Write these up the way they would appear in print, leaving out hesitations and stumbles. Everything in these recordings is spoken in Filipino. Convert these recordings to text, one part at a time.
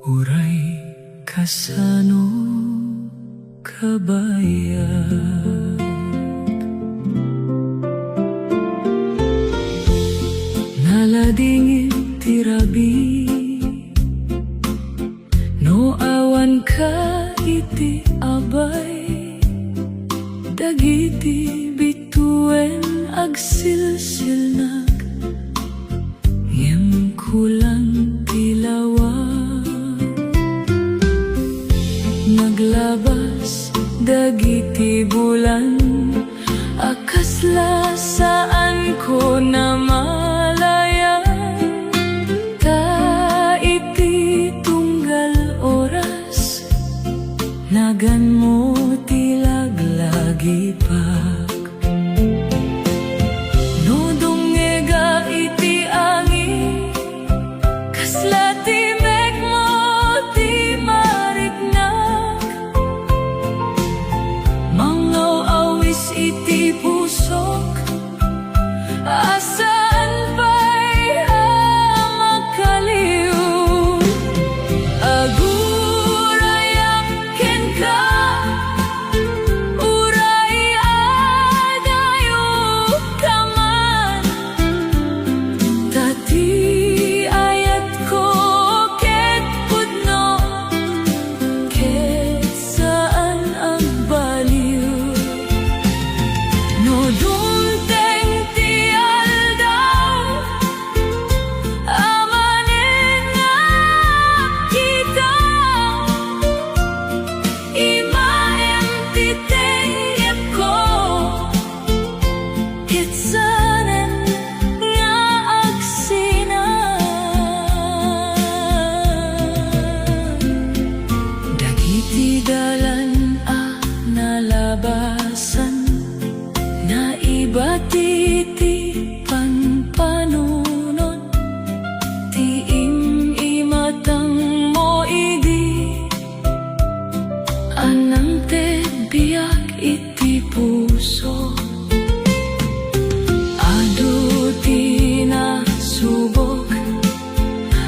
Uray kasano kabayag, naladingin tirabi, no awan ka iti abay, dagiti bituen agsilsilnag, ngem kulang tilawag. Naglabas dagiti bulan, akasla saan ko na malayan, ta iti tunggal oras, nagan mo tilaglagi pak. No dungega iti angin, kasla ti mek mo ti mariknak, mangaw awis iti pusok, asaan pa'y makaliw. Agurayak ken ka, uray adayo kaman, tati ayat ko ket pudno, ket saan ang baliw. No dumteng ti aldaw, amanen nga kita, imaem ti tengget ko, ket sanen nga agsinan. Dagiti dalan a nalabasan, naibati ti panpanunod, ti imatang mo idi, anang te biyak iti puso. Adu ti nasubok,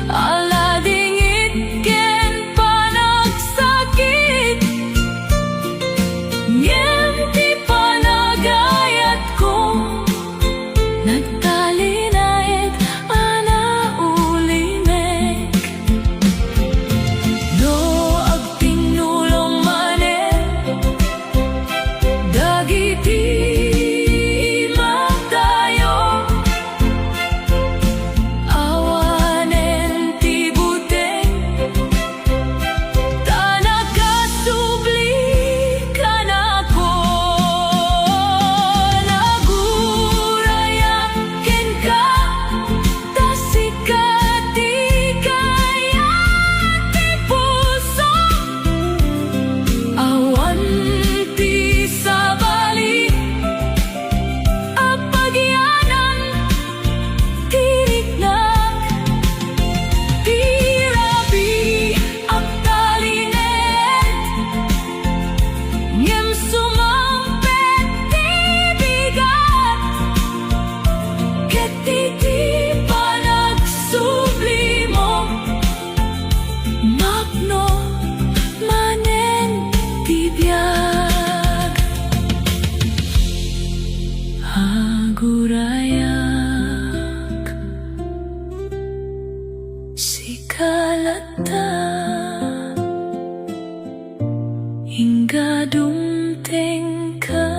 aladingit ken panagsakit, ngem ti panagayat ko, nagtalinaed anaulimek. No agtinulong manen, dagiti magdayo, awanen ti buteng, ta nakasubli ka nako. Nagurayak ken ka, ta sikati kaya ti puso, awan ti sabali, apagyanan ti riknak, ti rabi agtalinet, ngem sumampet ti bigat, ket iti panagsubli mo, mapno manen ti biag. Agurayak sikalata, hingga dumteng ka.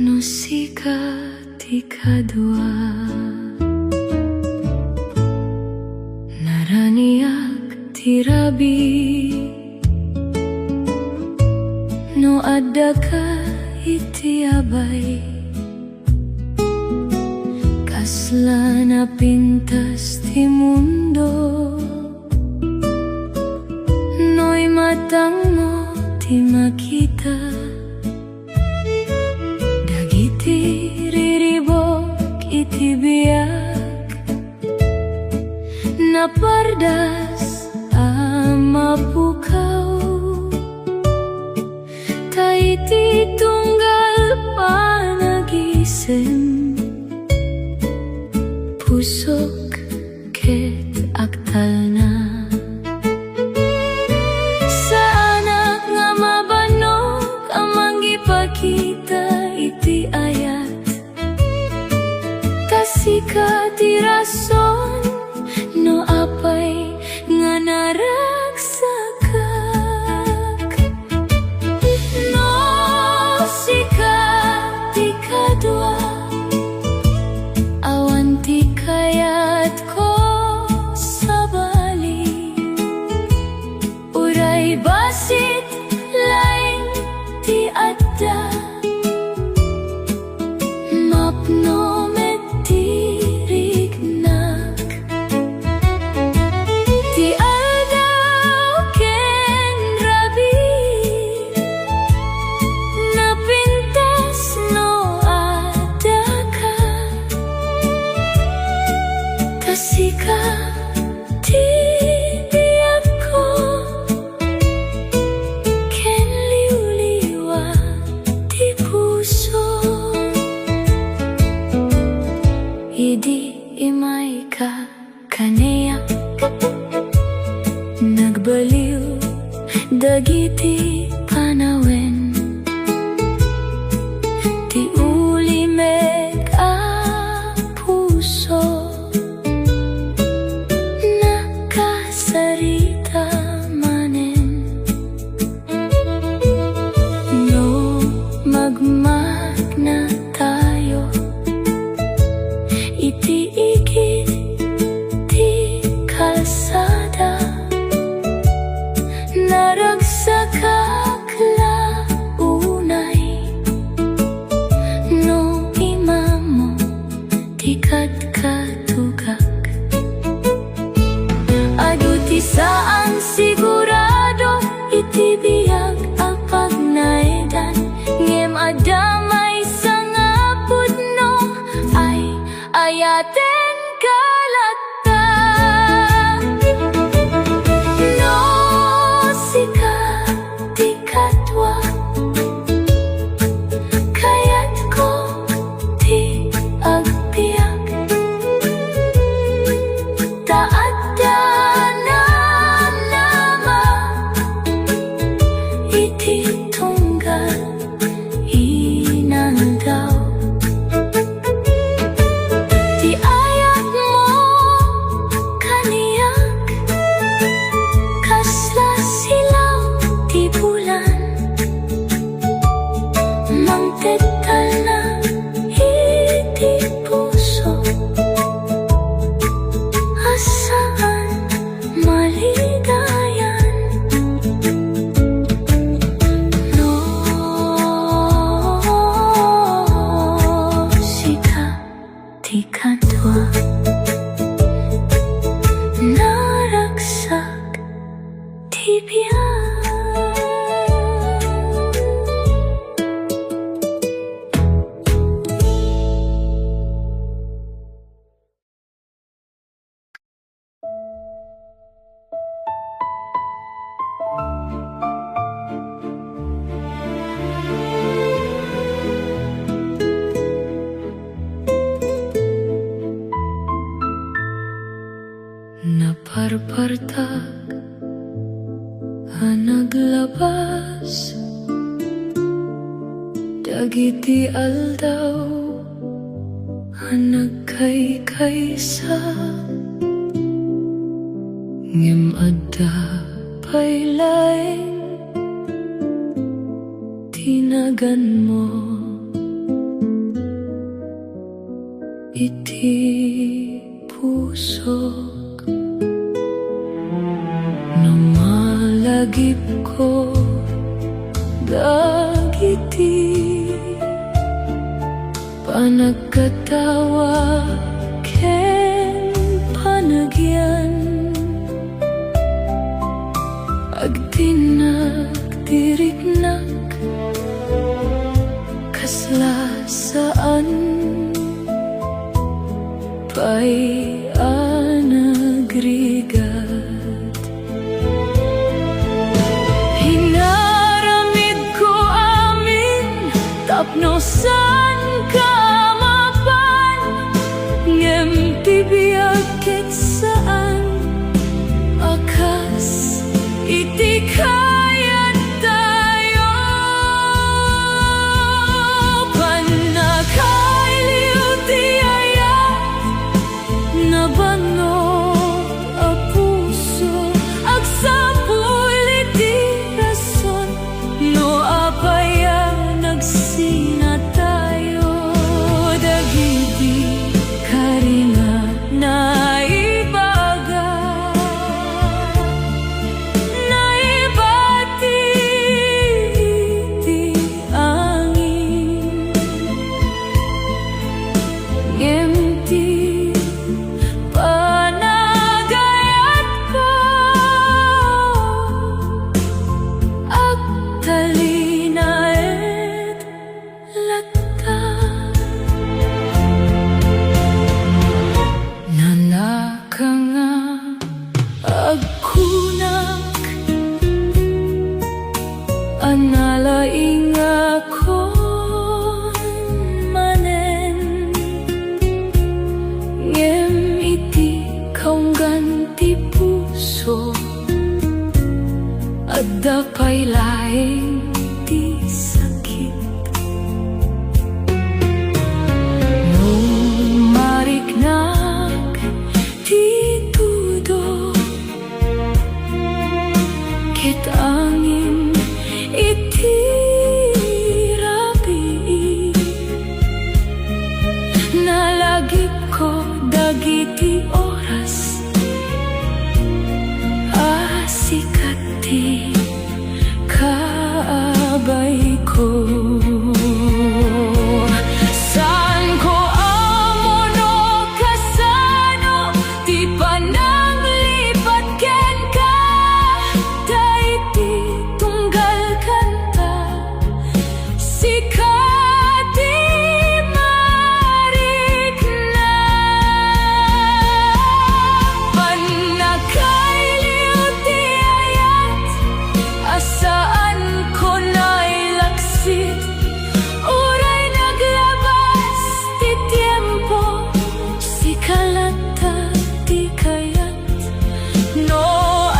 No sikat ikadua, naraniak tirabi, no adda ka iti abay, kasla na pintas ti mundo, no'y matang mo ti ti makita, dagiti riribok iti biyak, napardas mapukaw, taiti tunggal panagisem, pusok ket aktal na. Sa anak nga mabanok amang gipakita iti ayat, tasika ti rason no apay nga naragsakak. No sika ti kadwa, awan ti kayat ko sa bali, uray basit lain ti adda, mapno met ti rignak. Ti aldaw ken rabi, napintas no adda ka, tasika ti biyak ko, ken liwliwa ti puso. Idi imay ka kaniyak, nagbaliw dagiti panawen, ti uli meg a puso, nakasarita manen. No magmag na tayo, iti ikit ti kalsada, naragsakak launay. No imamo ti katkatugak, adu ti saan sigurado iti biyak apag naedan, ngem adamay sangapud no ay ayaten kalata. No sika ti katwa, kayat ko ti agbiyak, taadda na nama iti tunggal inandaw. Ti ayat mo kaniyak, kasla silaw ti bulan, mangtetal na iti puso, asaan maligayan. No sika ti kadwa, naragsak ti biyak. Naparpartag naglabas, dagiti aldaw nagkaykaysa, ngem adda paylaeng tinagan mo iti pusok. Namalagip ko dagiti panagkatawa ken panagyan, agtinag tirik saan ka mapan, ngem tibiyag ket saan akas iti kayat tayo. Panakailiw ti ayat na banog a puso, agsapul iti rason no apaya nagsina tayo. Dagiti karinga naibaga, naibati iti angin, ngem ti panagayat ko agtalina et latta. Nanakanga agkunak analaing akon manen, ngem iti kaunggan ti puso adda pay laeng ti sakit. No mariknak ti tudo ket angin iti rabii, nalagip ko dagiti oras asikat ti kaabay ko. Saan ko amo no kasano ti pananglipat ken ka, dayti tunggal kanta sikat ti marikna. Panakailiw ti ayat asaan ko na'y laksit, uray naglabas ti tiempo, si kalata ti kayat no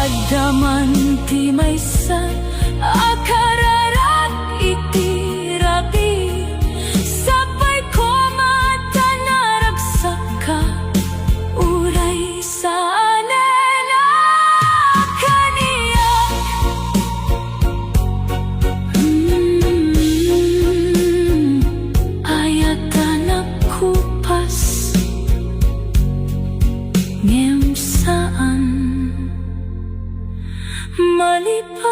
addaman ti maysa akararat iti rabi. Sapay ko mata naragsak ka, uray saanen kaniyak. Ayatan akupas, ngem saan malipas.